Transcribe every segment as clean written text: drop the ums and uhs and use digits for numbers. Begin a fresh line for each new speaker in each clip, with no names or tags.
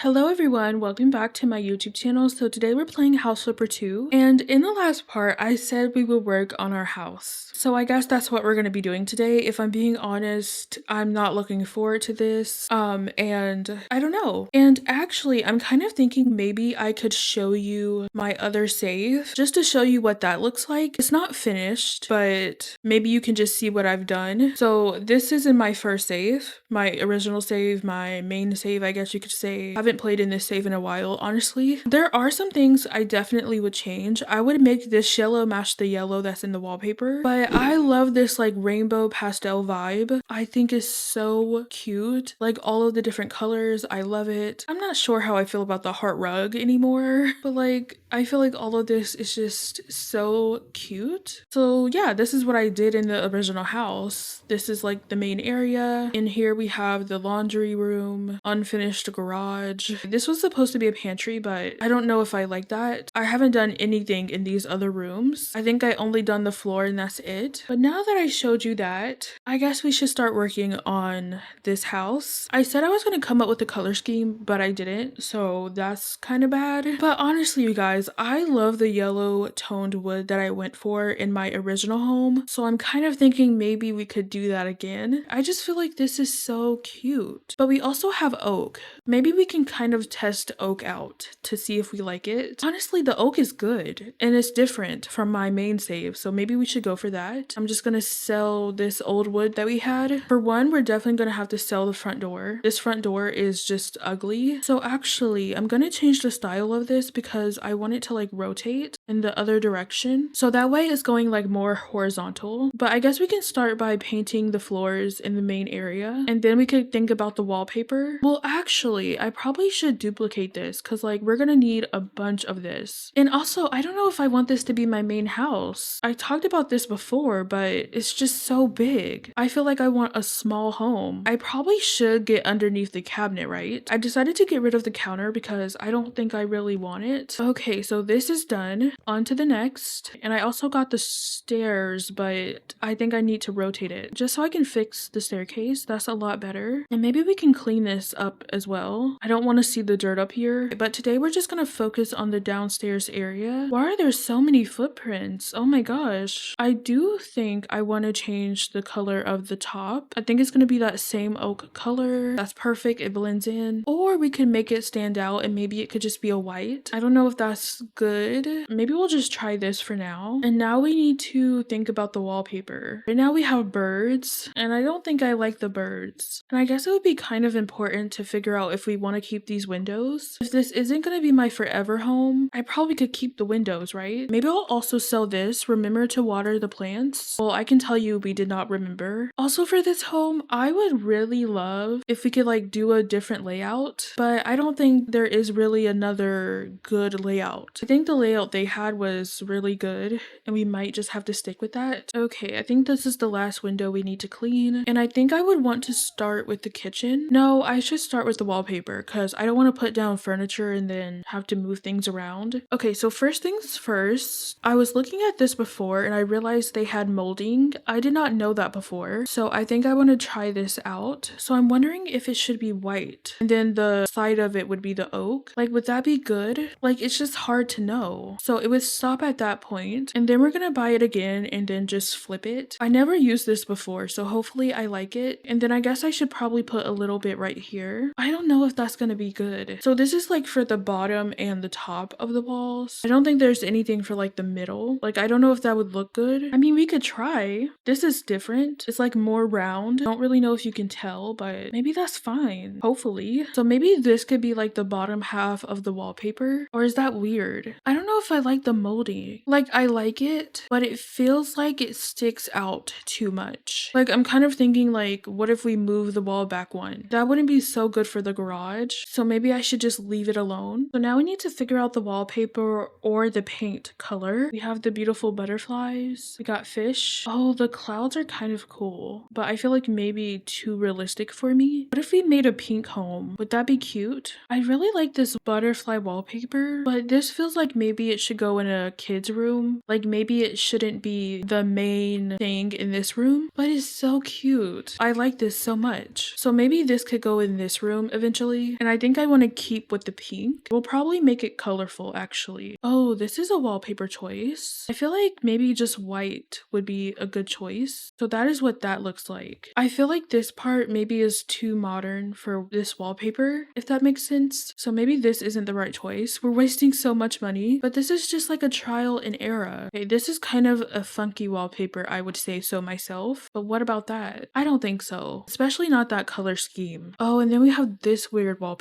Hello everyone, welcome back to my YouTube channel. So today we're playing House Flipper 2, and in the last part I said we would work on our house. So I guess that's what we're going to be doing today. If I'm being honest, I'm not looking forward to this. And I don't know. And actually, I'm kind of thinking maybe I could show you my other save just to show you what that looks like. It's not finished, but maybe you can just see what I've done. So this is in my first save, my original save, my main save, I guess you could say. I haven't played in this save in a while, honestly. There are some things I definitely would change. I would make this yellow match the yellow that's in the wallpaper, but I love this like rainbow pastel vibe. I think is so cute. Like all of the different colors, I love it. I'm not sure how I feel about the heart rug anymore, but like I feel like all of this is just so cute. So yeah, this is what I did in the original house. This is like the main area. In here we have the laundry room, unfinished garage. This was supposed to be a pantry, but I don't know if I like that. I haven't done anything in these other rooms. I think I only done the floor and that's it. But now that I showed you that, I guess we should start working on this house. I said I was going to come up with a color scheme, but I didn't, so that's kind of bad. But honestly, you guys, I love the yellow toned wood that I went for in my original home, so I'm kind of thinking maybe we could do that again. I just feel like this is so cute. But we also have oak. Maybe we can kind of test oak out to see if we like it. Honestly, the oak is good and it's different from my main save, so maybe we should go for that. I'm just gonna sell this old wood that we had. For one, we're definitely gonna have to sell the front door. This front door is just ugly. So actually, I'm gonna change the style of this because I want it to like rotate in the other direction. So that way it's going like more horizontal. But I guess we can start by painting the floors in the main area, and then we could think about the wallpaper. Well, actually, I probably should duplicate this because like we're gonna need a bunch of this. And also, I don't know if I want this to be my main house. I talked about this before, but it's just so big. I feel like I want a small home. I probably should get underneath the cabinet, right? I decided to get rid of the counter because I don't think I really want it. Okay, so this is done. On to the next. And I also got the stairs, but I think I need to rotate it just so I can fix the staircase. That's a lot better. And maybe we can clean this up as well. I don't want to see the dirt up here, but today we're just gonna focus on the downstairs area. Why are there so many footprints? Oh my gosh. I do think I want to change the color of the top. I think it's gonna be that same oak color. That's perfect. It blends in. Or we could make it stand out and maybe it could just be a white. I don't know if that's good. Maybe we'll just try this for now. And now we need to think about the wallpaper. Right now we have birds, and I don't think I like the birds. And I guess it would be kind of important to figure out if we want to keep these windows. If this isn't going to be my forever home, I probably could keep the windows, right? Maybe I'll also sell this. Remember to water the plants. Well, I can tell you we did not remember. Also for this home, I would really love if we could like do a different layout, but I don't think there is really another good layout. I think the layout they had was really good and we might just have to stick with that. Okay, I think this is the last window we need to clean, and I think I would want to start with the kitchen. No, I should start with the wallpaper because I don't want to put down furniture and then have to move things around. Okay, so first things first, I was looking at this before and I realized they had molding. I did not know that before, so I think I want to try this out. So I'm wondering if it should be white and then the side of it would be the oak. Like, would that be good? Like, it's just hard to know. So it would stop at that point, and then we're gonna buy it again and then just flip it. I never used this before, so hopefully I like it. And then I guess I should probably put a little bit right here. I don't know if that's gonna be good. So this is like for the bottom and the top of the walls. I don't think there's anything for like the middle. Like, I don't know if that would look good. I mean, we could try. This is different. It's like more round. I don't really know if you can tell, but maybe that's fine. Hopefully. So maybe this could be like the bottom half of the wallpaper, or is that weird? I don't know if I like the molding. Like, I like it, but it feels like it sticks out too much. Like, I'm kind of thinking like, what if we move the wall back one? That wouldn't be so good for the garage, so maybe I should just leave it alone. So now we need to figure out the wallpaper or the paint color. We have the beautiful butterflies. We got fish. Oh, the clouds are kind of cool, but I feel like maybe too realistic for me. What if we made a pink home? Would that be cute? I really like this butterfly wallpaper, but this feels like maybe it should go in a kid's room. Like, maybe it shouldn't be the main thing in this room, but it's so cute. I like this so much. So maybe this could go in this room eventually. And And I think I want to keep with the pink. We'll probably make it colorful actually. Oh, this is a wallpaper choice. I feel like maybe just white would be a good choice. So that is what that looks like. I feel like this part maybe is too modern for this wallpaper, if that makes sense. So maybe this isn't the right choice. We're wasting so much money, but this is just like a trial and error. Okay, this is kind of a funky wallpaper, I would say so myself. But what about that? I don't think so. Especially not that color scheme. Oh, and then we have this weird wallpaper.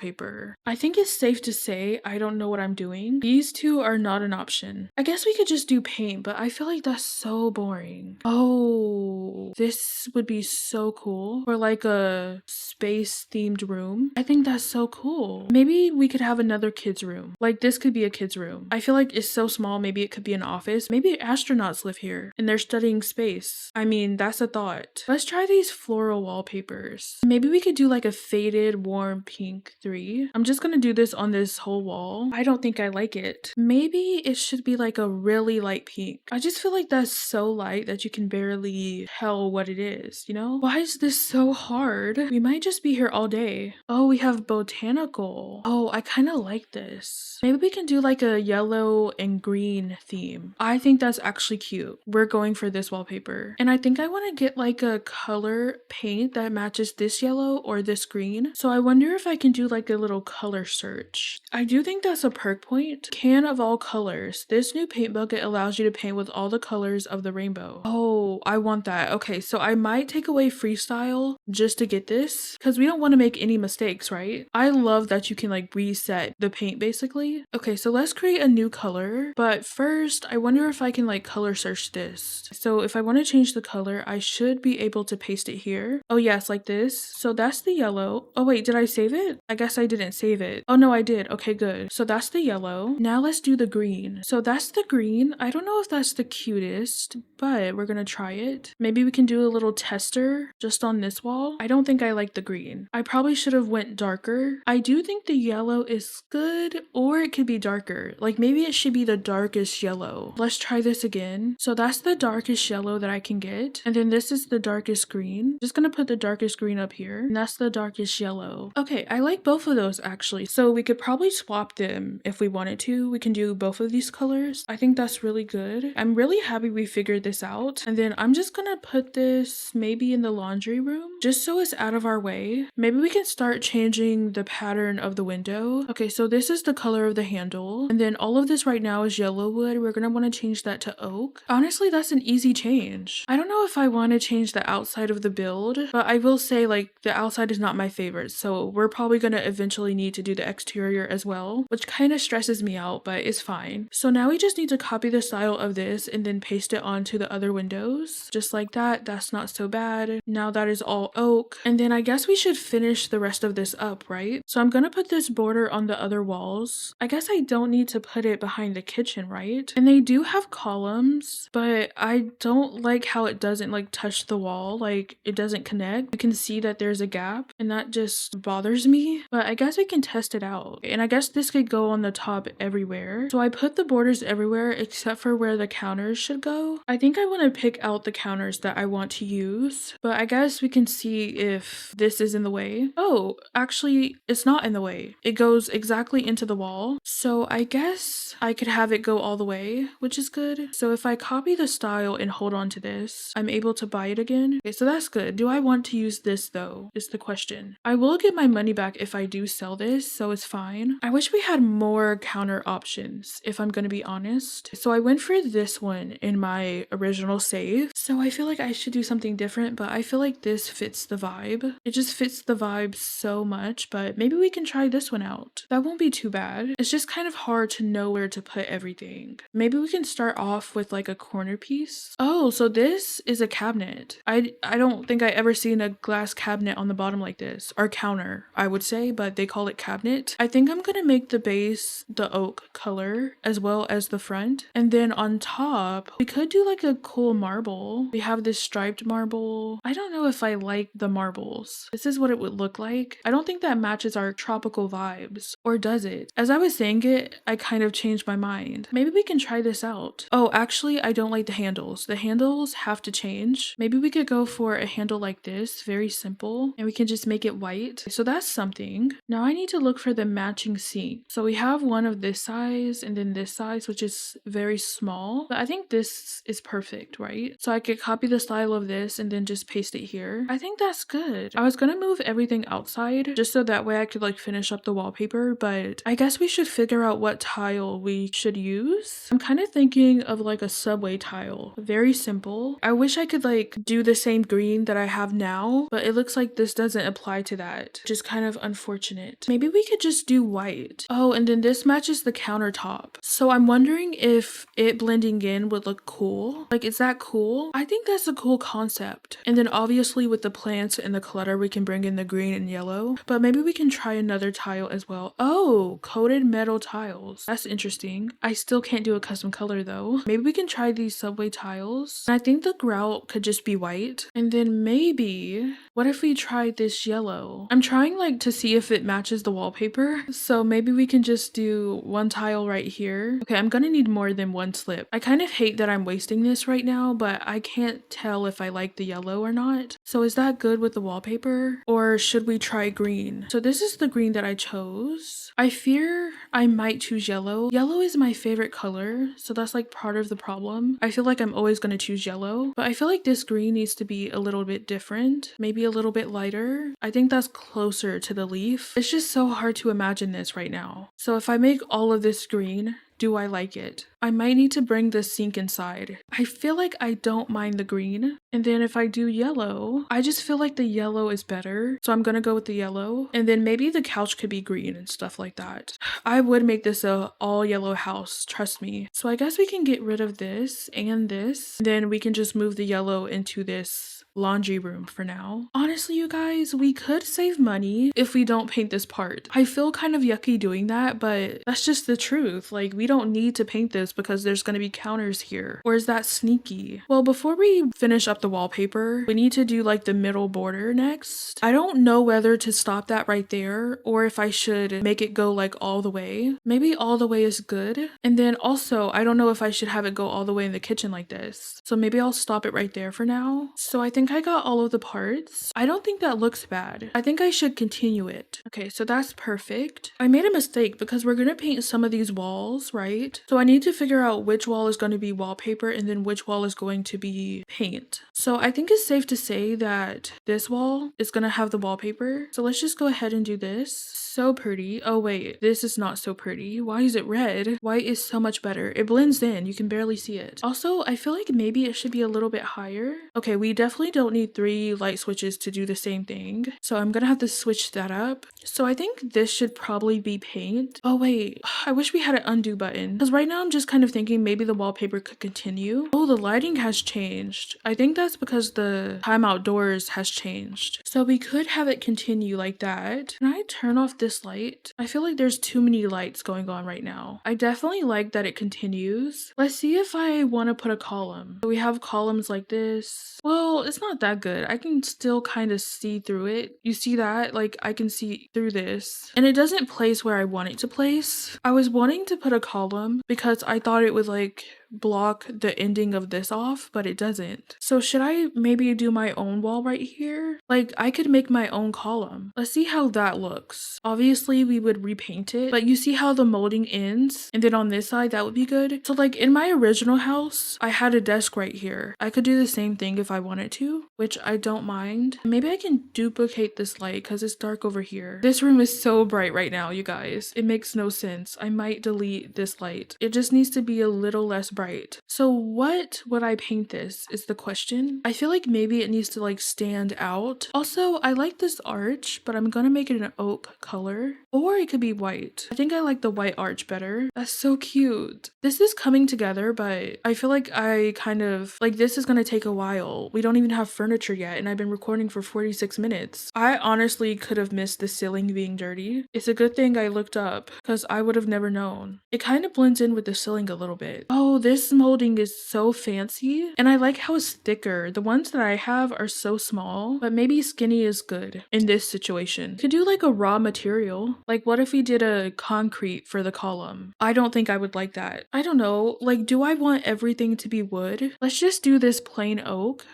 I think it's safe to say I don't know what I'm doing. These two are not an option. I guess we could just do paint, but I feel like that's so boring. Oh, this would be so cool for like a space themed room. I think that's so cool. Maybe we could have another kids room. Like this could be a kids room. I feel like it's so small. Maybe it could be an office. Maybe astronauts live here and they're studying space. I mean, that's a thought. Let's try these floral wallpapers. Maybe we could do like a faded warm pink 3. I'm just gonna do this on this whole wall. I don't think I like it. Maybe it should be like a really light pink. I just feel like that's so light that you can barely tell what it is, you know? Why is this so hard? We might just be here all day. Oh, we have botanical. Oh, I kind of like this. Maybe we can do like a yellow and green theme. I think that's actually cute. We're going for this wallpaper. And I think I want to get like a color paint that matches this yellow or this green. So I wonder if I can do like a little color search. I do think that's a perk point. Can of all colors. This new paint bucket allows you to paint with all the colors of the rainbow. Oh, I want that. Okay, so I might take away freestyle just to get this because we don't want to make any mistakes, right? I love that you can like reset the paint basically. Okay, so let's create a new color. But first, I wonder if I can like color search this. So if I want to change the color, I should be able to paste it here. Oh yes, like this. So that's the yellow. Oh wait, did I save it? I guess I didn't save it. Oh no, I did. Okay, good. So that's the yellow. Now let's do the green. So that's the green. I don't know if that's the cutest, but we're gonna try it. Maybe we can do a little tester just on this wall. I don't think I like the green. I probably should have went darker. I do think the yellow is good, or it could be darker. Like maybe it should be the darkest yellow. Let's try this again. So that's the darkest yellow that I can get. And then this is the darkest green. Just gonna put the darkest green up here. And that's the darkest yellow. Okay, I like both of those actually. So we could probably swap them if we wanted to. We can do both of these colors. I think that's really good. I'm really happy we figured this out. And then I'm just gonna put this maybe in the laundry room just so it's out of our way. Maybe we can start changing the pattern of the window. Okay, so this is the color of the handle. And then all of this right now is yellow wood. We're gonna want to change that to oak. Honestly, that's an easy change. I don't know if I want to change the outside of the build, but I will say like the outside is not my favorite. So we're probably gonna eventually need to do the exterior as well, which kind of stresses me out, but it's fine. So now we just need to copy the style of this and then paste it onto the other windows. Just like that. That's not so bad. Now that is all oak. And then I guess we should finish the rest of this up, right? So I'm gonna put this border on the other walls. I guess I don't need to put it behind the kitchen, right? And they do have columns, but I don't like how it doesn't like touch the wall. Like it doesn't connect. You can see that there's a gap and that just bothers me, but I guess we can test it out. And I guess this could go on the top everywhere. So I put the borders everywhere except for where the counters should go. I think I want to pick out the counters that I want to use, but I guess we can see if this is in the way. Oh, actually it's not in the way. It goes exactly into the wall. So I guess I could have it go all the way, which is good. So if I copy the style and hold on to this, I'm able to buy it again. Okay, so that's good. Do I want to use this though, is the question. I will get my money back if I do sell this, so it's fine. I wish we had more counter options, if I'm gonna be honest. So I went for this one in my original save. So I feel like I should do something different, but I feel like this fits the vibe. It just fits the vibe so much, but maybe we can try this one out. That won't be too bad. It's just kind of hard to know where to put everything. Maybe we can start off with like a corner piece. Oh, so this is a cabinet. I don't think I ever seen a glass cabinet on the bottom like this, or counter, I would say, but they call it cabinet. I think I'm gonna make the base the oak color as well as the front. And then on top, we could do like a cool marble. We have this striped marble. I don't know if I like the marbles. This is what it would look like. I don't think that matches our tropical vibes, or does it? As I was saying it, I kind of changed my mind. Maybe we can try this out. Oh, actually, I don't like the handles. The handles have to change. Maybe we could go for a handle like this, very simple, and we can just make it white. So that's something. interesting. Now I need to look for the matching sink. So we have one of this size and then this size, which is very small, but I think this is perfect, right? So I could copy the style of this and then just paste it here. I think that's good. I was gonna move everything outside just so that way I could like finish up the wallpaper, but I guess we should figure out what tile we should use. I'm kind of thinking of like a subway tile. Very simple. I wish I could like do the same green that I have now, but it looks like this doesn't apply to that, which is kind of unfortunate. Maybe we could just do white. Oh, and then this matches the countertop. So I'm wondering if it blending in would look cool. Like, is that cool? I think that's a cool concept. And then obviously with the plants and the clutter, we can bring in the green and yellow, but maybe we can try another tile as well. Oh, coated metal tiles. That's interesting. I still can't do a custom color though. Maybe we can try these subway tiles. And I think the grout could just be white. And then maybe, what if we tried this yellow? I'm trying like to see if it matches the wallpaper. So maybe we can just do one tile right here. Okay, I'm gonna need more than one slip. I kind of hate that I'm wasting this right now, but I can't tell if I like the yellow or not. So is that good with the wallpaper? Or should we try green? So this is the green that I chose. I fear I might choose yellow. Yellow is my favorite color, so that's like part of the problem. I feel like I'm always gonna choose yellow, but I feel like this green needs to be a little bit different, maybe a little bit lighter. I think that's closer to the leaf. It's just so hard to imagine this right now. So if I make all of this green, do I like it? I might need to bring the sink inside. I feel like I don't mind the green. And then if I do yellow, I just feel like the yellow is better. So I'm gonna go with the yellow. And then maybe the couch could be green and stuff like that. I would make this a all yellow house, trust me. So I guess we can get rid of this and this. Then we can just move the yellow into this laundry room for now. Honestly, you guys, we could save money if we don't paint this part. I feel kind of yucky doing that, but that's just the truth. Like, we don't need to paint this because there's going to be counters here. Or is that sneaky? Well, before we finish up the wallpaper, we need to do like the middle border next. I don't know whether to stop that right there or if I should make it go like all the way. Maybe all the way is good. And then also, I don't know if I should have it go all the way in the kitchen like this. So maybe I'll stop it right there for now. So I think I got all of the parts. I don't think that looks bad. I think I should continue it. Okay, so that's perfect. I made a mistake because we're gonna paint some of these walls, right? So I need to figure out which wall is going to be wallpaper and then which wall is going to be paint. So I think it's safe to say that this wall is gonna have the wallpaper. So let's just go ahead and do this. So pretty. Oh wait, this is not so pretty. Why is it red? White is so much better. It blends in. You can barely see it. Also, I feel like maybe it should be a little bit higher. Okay, we definitely don't need 3 light switches to do the same thing. So I'm gonna have to switch that up. So I think this should probably be paint. Oh wait, I wish we had an undo button. Because right now I'm just kind of thinking maybe the wallpaper could continue. Oh, the lighting has changed. I think that's because the time outdoors has changed. So we could have it continue like that. Can I turn off this light? I feel like there's too many lights going on right now. I definitely like that it continues. Let's see if I want to put a column. So we have columns like this. Well, it's not that good. I can still kind of see through it. You see that? Like, I can see through this. And it doesn't place where I want it to place. I was wanting to put a column because I thought it would like block the ending of this off, but it doesn't. So should I maybe do my own wall right here? Like, I could make my own column. Let's see how that looks. Obviously we would repaint it, but you see how the molding ends, and then on this side that would be good. So like in my original house I had a desk right here. I could do the same thing if I wanted to, which I don't mind. Maybe I can duplicate this light because it's dark over here. This room is so bright right now, you guys. It makes no sense. I might delete this light. It just needs to be a little less bright. So what would I paint this is the question. I feel like maybe it needs to like stand out. Also, I like this arch, but I'm gonna make it an oak color, or it could be white. I think I like the white arch better. That's so cute. This is coming together, but I feel like I kind of like this is gonna take a while. We don't even have furniture yet, and I've been recording for 46 minutes. I honestly could have missed the ceiling being dirty. It's a good thing I looked up because I would have never known. It kind of blends in with the ceiling a little bit. Oh, this molding is so fancy, and I like how it's thicker. The ones that I have are so small, but maybe skinny is good in this situation. Could do like a raw material. Like, what if we did a concrete for the column? I don't think I would like that. I don't know. Like, do I want everything to be wood? Let's just do this plain oak.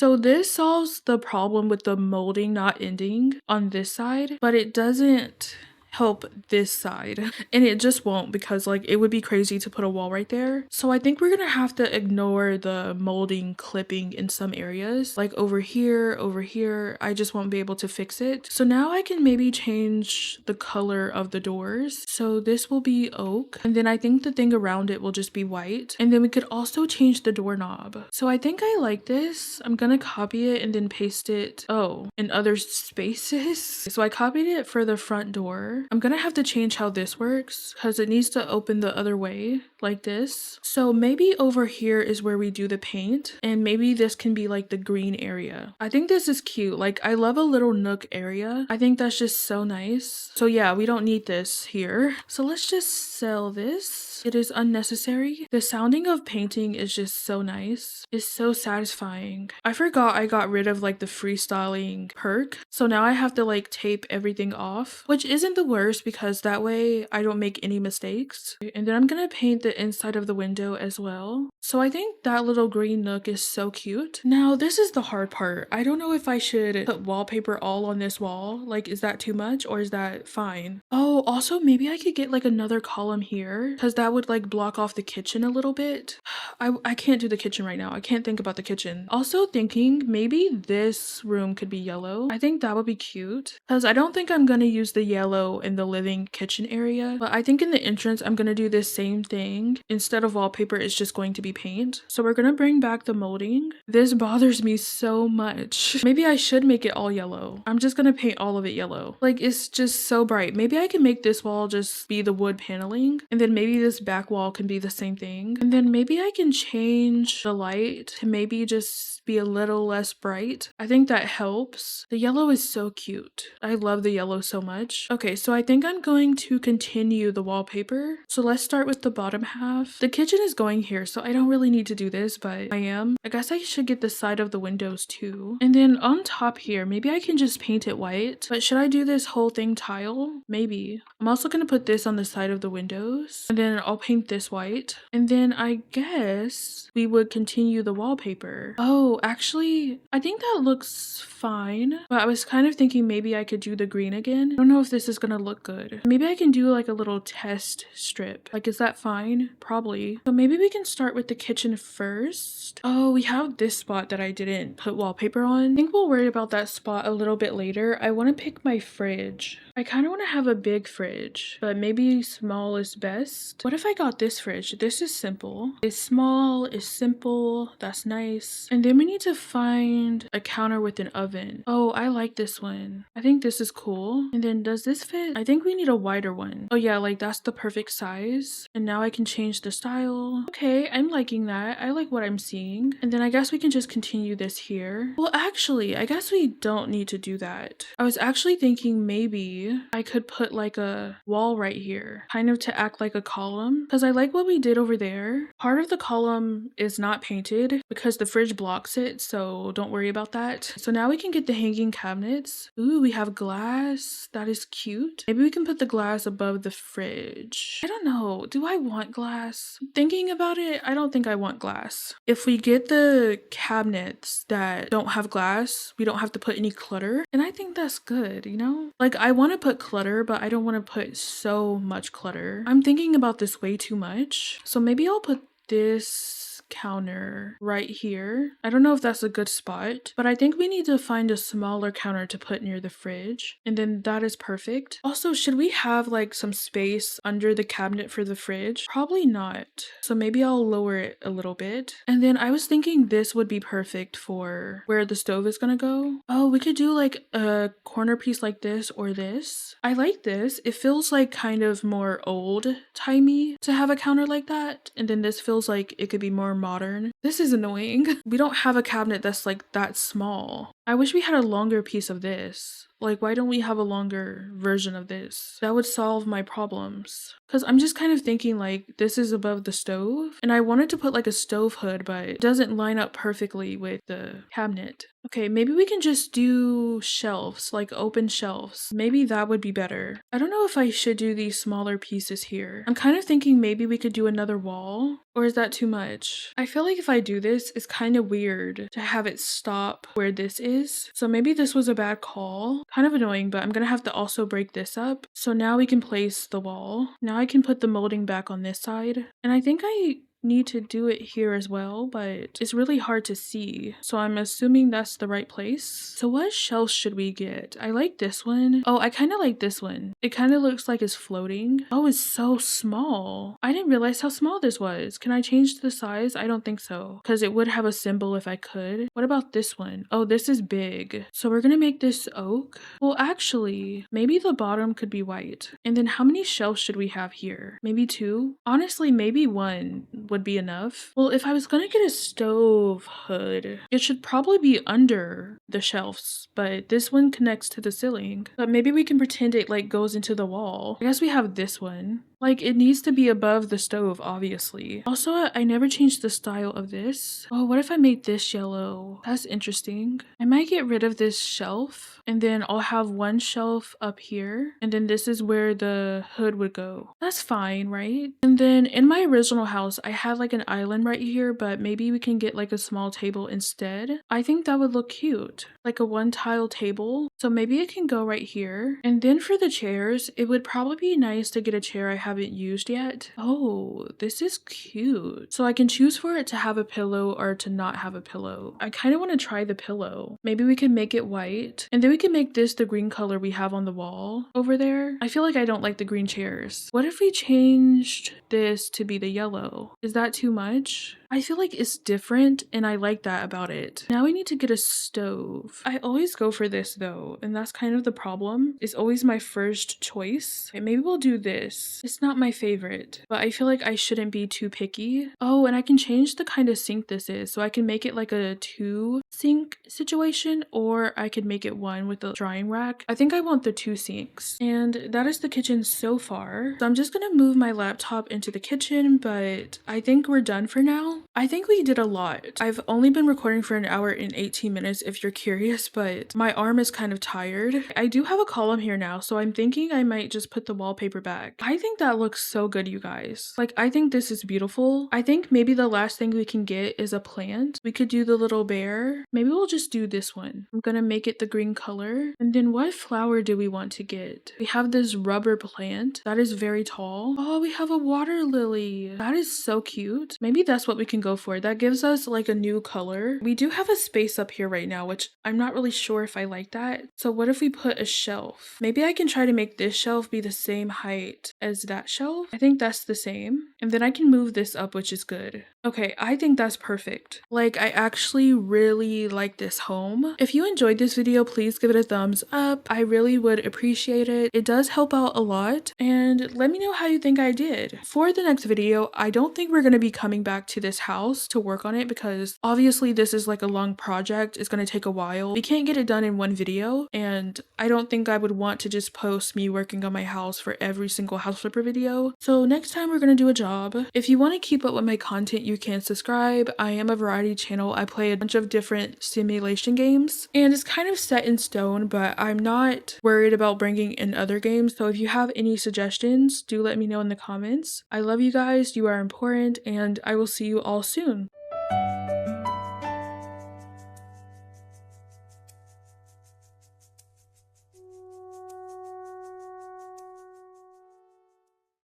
So this solves the problem with the molding not ending on this side, but it doesn't help this side, and it just won't, because like it would be crazy to put a wall right there. So I think we're gonna have to ignore the molding clipping in some areas, like over here. I just won't be able to fix it. So now I can maybe change the color of the doors. So this will be oak, and then I think the thing around it will just be white, and then we could also change the doorknob. So I think I like this. I'm gonna copy it and then paste it in other spaces. So I copied it for the front door. I'm gonna have to change how this works because it needs to open the other way like this. So maybe over here is where we do the paint, and maybe this can be like the green area. I think this is cute. Like, I love a little nook area. I think that's just so nice. So yeah, we don't need this here. So let's just sell this. It is unnecessary. The sounding of painting is just so nice. It's so satisfying. I forgot I got rid of like the freestyling perk. So now I have to like tape everything off, which isn't the worst because that way I don't make any mistakes. And then I'm gonna paint the inside of the window as well. So I think that little green nook is so cute. Now this is the hard part. I don't know if I should put wallpaper all on this wall. Like, is that too much or is that fine? Oh, also maybe I could get like another column here because that would like block off the kitchen a little bit. I can't do the kitchen right now. I can't think about the kitchen. Also thinking maybe this room could be yellow. I think that would be cute because I don't think I'm gonna use the yellow in the living kitchen area, but I think in the entrance I'm gonna do this same thing. Instead of wallpaper, it's just going to be paint. So we're gonna bring back the molding. This bothers me so much. Maybe I should make it all yellow. I'm just gonna paint all of it yellow. Like, it's just so bright. Maybe I can make this wall just be the wood paneling, and then maybe this back wall can be the same thing, and then maybe I can change the light to maybe just be a little less bright. I think that helps. The yellow is so cute. I love the yellow so much. Okay, so I think I'm going to continue the wallpaper. So let's start with the bottom half. The kitchen is going here, so I don't really need to do this, but I am. I guess I should get the side of the windows too. And then on top here, maybe I can just paint it white, but should I do this whole thing tile? Maybe. I'm also gonna put this on the side of the windows, and then I'll paint this white. And then I guess we would continue the wallpaper. Oh, actually, I think that looks fine, but I was kind of thinking maybe I could do the green again. I don't know if this is gonna look good. Maybe I can do like a little test strip. Like, is that fine? Probably. So maybe we can start with the kitchen first. Oh, we have this spot that I didn't put wallpaper on. I think we'll worry about that spot a little bit later. I want to pick my fridge. I kind of want to have a big fridge, but maybe small is best. What if I got this fridge? This is simple. It's small, it's simple, that's nice. And then we need to find a counter with an oven. Oh, I like this one. I think this is cool. And then does this fit? I think we need a wider one. Oh yeah, like that's the perfect size. And now I can change the style. Okay, I'm liking that. I like what I'm seeing. And then I guess we can just continue this here. Well, actually, I guess we don't need to do that. I was actually thinking maybe I could put like a wall right here, kind of to act like a column, because I like what we did over there. Part of the column is not painted because the fridge blocks it, so don't worry about that. So now we can get the hanging cabinets. Ooh, we have glass. That is cute. Maybe we can put the glass above the fridge. I don't know. Do I want glass? Thinking about it, I don't think I want glass. If we get the cabinets that don't have glass, we don't have to put any clutter, and I think that's good, you know? Like, I want to put clutter, but I don't want to put so much clutter. I'm thinking about this way too much. So maybe I'll put this counter right here. I don't know if that's a good spot, but I think we need to find a smaller counter to put near the fridge, and then that is perfect. Also, should we have like some space under the cabinet for the fridge? Probably not. So maybe I'll lower it a little bit. And then I was thinking this would be perfect for where the stove is gonna go. Oh, we could do like a corner piece like this or this. I like this. It feels like kind of more old-timey to have a counter like that, and then this feels like it could be more modern. This is annoying. We don't have a cabinet that's like that small. I wish we had a longer piece of this. Like, why don't we have a longer version of this? That would solve my problems. Because I'm just kind of thinking like this is above the stove and I wanted to put like a stove hood, but it doesn't line up perfectly with the cabinet. Okay, maybe we can just do shelves, like open shelves. Maybe that would be better. I don't know if I should do these smaller pieces here. I'm kind of thinking maybe we could do another wall, or is that too much? I feel like if I do this, it's kind of weird to have it stop where this is. So maybe this was a bad call. Kind of annoying, but I'm gonna have to also break this up. So now we can place the wall. Now I can put the molding back on this side. And I think I need to do it here as well, but it's really hard to see. So I'm assuming that's the right place. So what shelves should we get? I like this one. Oh, I kind of like this one. It kind of looks like it's floating. Oh, it's so small. I didn't realize how small this was. Can I change the size? I don't think so, because it would have a symbol if I could. What about this one? Oh, this is big. So we're gonna make this oak. Well, actually, maybe the bottom could be white. And then how many shelves should we have here? Maybe 2? Honestly, maybe 1 would be enough. Well, if I was gonna get a stove hood, it should probably be under the shelves, but this one connects to the ceiling. But maybe we can pretend it like goes into the wall. I guess we have this one. Like, it needs to be above the stove, obviously. Also, I never changed the style of this. Oh, what if I made this yellow? That's interesting. I might get rid of this shelf, and then I'll have one shelf up here, and then this is where the hood would go. That's fine, right? And then in my original house, I had like an island right here, but maybe we can get like a small table instead. I think that would look cute. Like a 1-tile table. So maybe it can go right here. And then for the chairs, it would probably be nice to get a chair I haven't used yet. Oh, this is cute. So I can choose for it to have a pillow or to not have a pillow. I kind of want to try the pillow. Maybe we can make it white. And then we can make this the green color we have on the wall over there. I feel like I don't like the green chairs. What if we changed this to be the yellow? Is that too much? I feel like it's different and I like that about it. Now we need to get a stove. I always go for this though, and that's kind of the problem. It's always my first choice. Okay, maybe we'll do this. It's not my favorite, but I feel like I shouldn't be too picky. Oh, and I can change the kind of sink this is. So I can make it like a 2 sink situation, or I could make it 1 with the drying rack. I think I want the 2 sinks. And that is the kitchen so far. So I'm just gonna move my laptop into the kitchen, but I think we're done for now. I think we did a lot. I've only been recording for 1 hour and 18 minutes if you're curious, but my arm is kind of tired. I do have a column here now, so I'm thinking I might just put the wallpaper back. I think that looks so good, you guys. Like, I think this is beautiful. I think maybe the last thing we can get is a plant. We could do the little bear. Maybe we'll just do this one. I'm gonna make it the green color. And then what flower do we want to get? We have this rubber plant. That is very tall. Oh, we have a water lily. That is so cute. Maybe that's what we can go for. That gives us like a new color. We do have a space up here right now, which I'm not really sure if I like that. So what if we put a shelf? Maybe I can try to make this shelf be the same height as that shelf. I think that's the same. And then I can move this up, which is good. Okay, I think that's perfect. Like, I actually really like this home. If you enjoyed this video, please give it a thumbs up. I really would appreciate it. It does help out a lot. And let me know how you think I did. For the next video, I don't think we're going to be coming back to this house to work on it because obviously this is like a long project. It's going to take a while. We can't get it done in one video, and I don't think I would want to just post me working on my house for every single house flipper video. So next time we're going to do a job. If you want to keep up with my content, you can subscribe. I am a variety channel. I play a bunch of different simulation games, and it's kind of set in stone, but I'm not worried about bringing in other games. So if you have any suggestions, do let me know in the comments. I love you guys. You are important, and I will see you all soon.